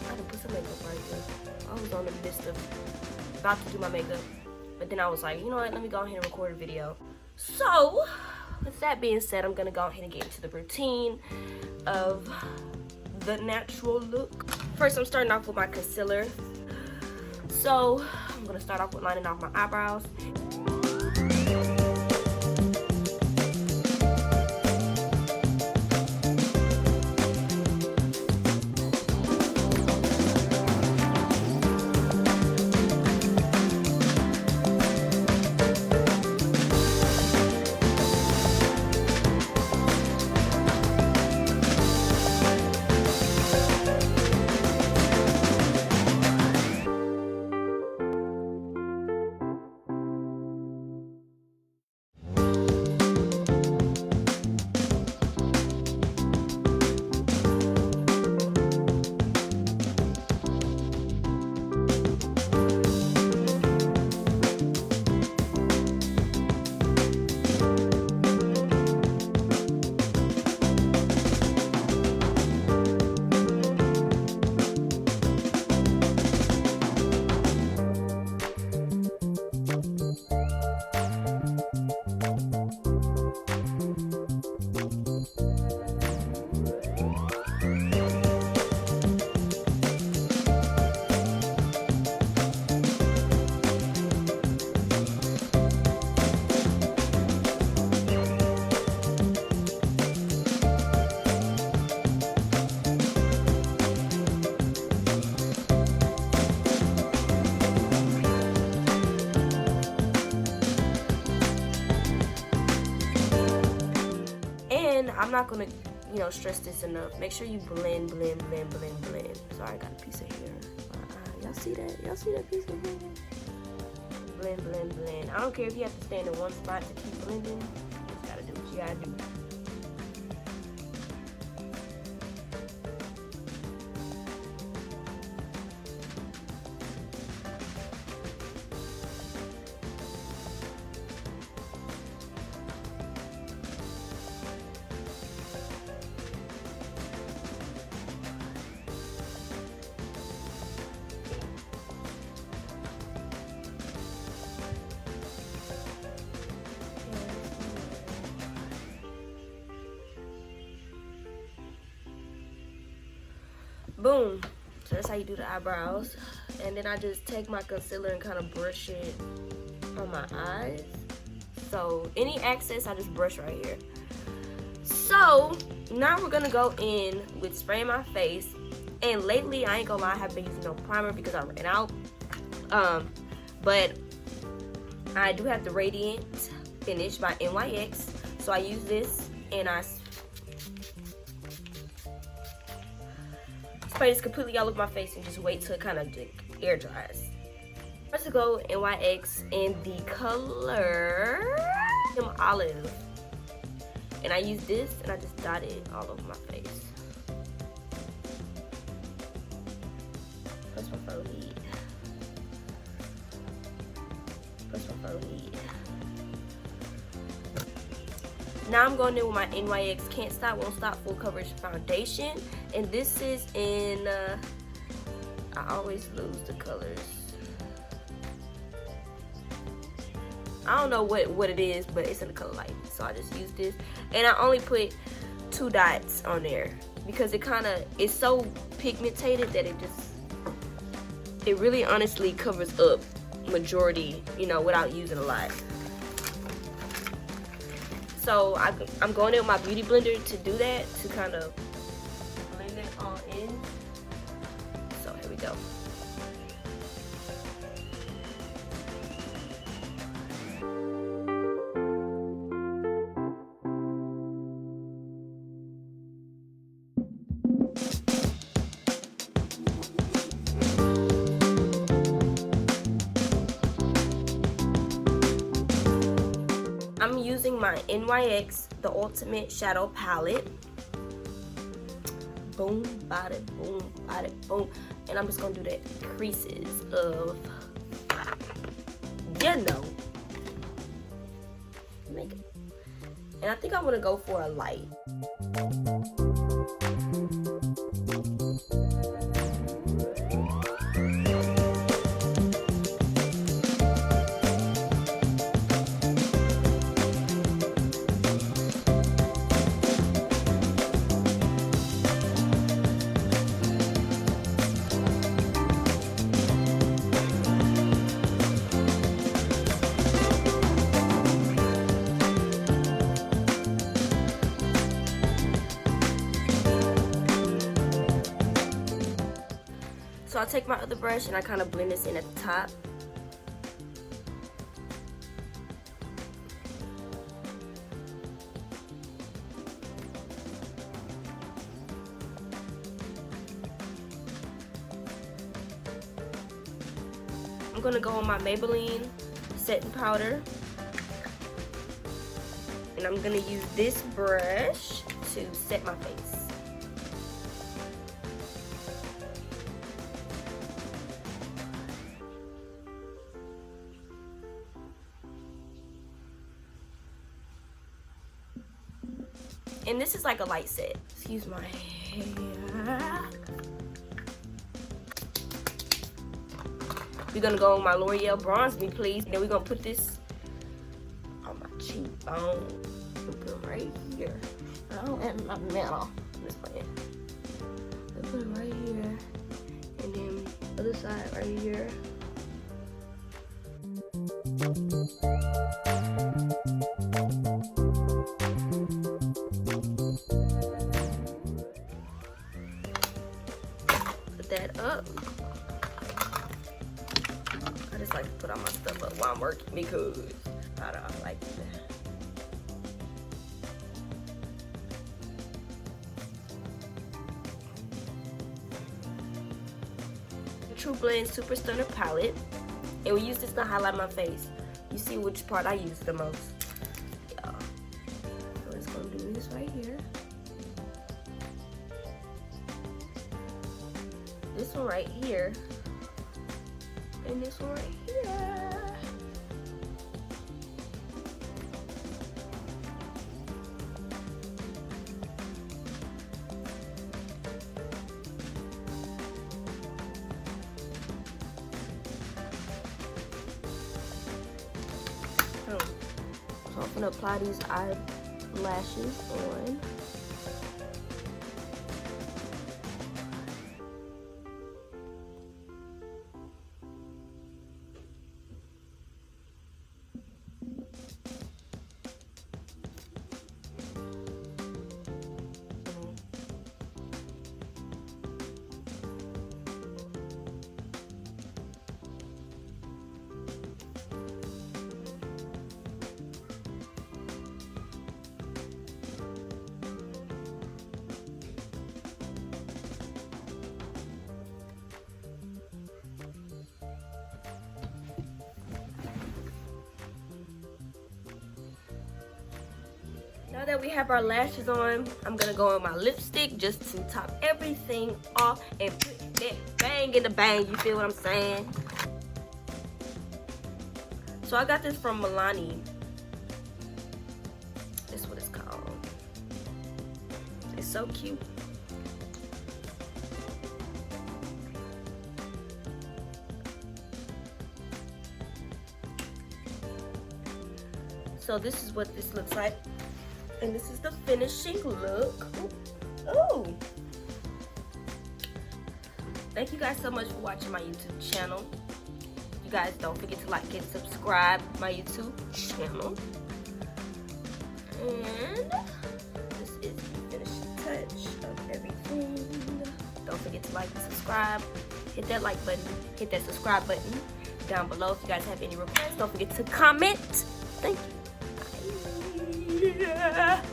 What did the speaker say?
I had to put some makeup right here. I was on the midst of about to do my makeup, but then I was like, you know what, let me go ahead and record a video. So with that being said, I'm gonna go ahead and get into the routine of the natural look. First, I'm starting off with my concealer. So I'm gonna start off with lining off my eyebrows. And I'm not gonna, stress this enough. Make sure you blend. Sorry, I got a piece of hair. Y'all see that? Y'all see that piece of hair? Blend. I don't care if you have to stand in one spot to keep blending. You just gotta do what you gotta do. Boom. So that's how you do the eyebrows. And then I just take my concealer and kind of brush it on my eyes. So any excess, I just brush right here. So now we're gonna go in with spraying my face. And lately, I ain't gonna lie, I haven't been using no primer because I ran out. But I do have the Radiant Finish by NYX. So I use this and I spray this completely all over my face and just wait till it kind of air dries. First to go NYX in the color Olive. And I use this and I just dot it all over my face. Press my forehead. Now I'm going in with my NYX Can't Stop, Won't Stop Full Coverage Foundation. And this is in, I always lose the colors. I don't know what it is, but it's in the color light. So I just use this. And I only put 2 dots on there because it's so pigmented that it really honestly covers up majority, without using a lot. So I'm going in with my beauty blender to do that, to kind of blend it all in. So here we go. I'm using my NYX, the Ultimate Shadow Palette. Boom, bada, boom, bada, boom. And I'm just gonna do the creases of, makeup. And I think I'm gonna go for a light. So I take my other brush and I kind of blend this in at the top. I'm gonna go on my Maybelline setting powder. And I'm gonna use this brush to set my face. And this is like a light set. Excuse my hair. We're gonna go on my L'Oreal Bronze Me Please. Then we're gonna put this on my cheekbone. Put them right here. Oh, and my middle. I'm just playing. Put it right here. And then other side right here. Put that up. I just like to put all my stuff up while I'm working because I don't like that. True Blend Super Stunner palette, and we use this to highlight my face. You see which part I use the most. Yeah. So it's gonna do this right here. This one right here. And this one right here. So I'm gonna apply these eyelashes on. Now that we have our lashes on, I'm gonna go on my lipstick just to top everything off and put that bang in the bang. You feel what I'm saying? So I got this from Milani. This is what it's called. It's so cute. So this is what this looks like. And this is the finishing look. Ooh. Thank you guys so much for watching my YouTube channel. You guys don't forget to like and subscribe to my YouTube channel. And this is the finishing touch of everything. Don't forget to like and subscribe. Hit that like button. Hit that subscribe button down below. If you guys have any requests, don't forget to comment. Thank you. Yeah.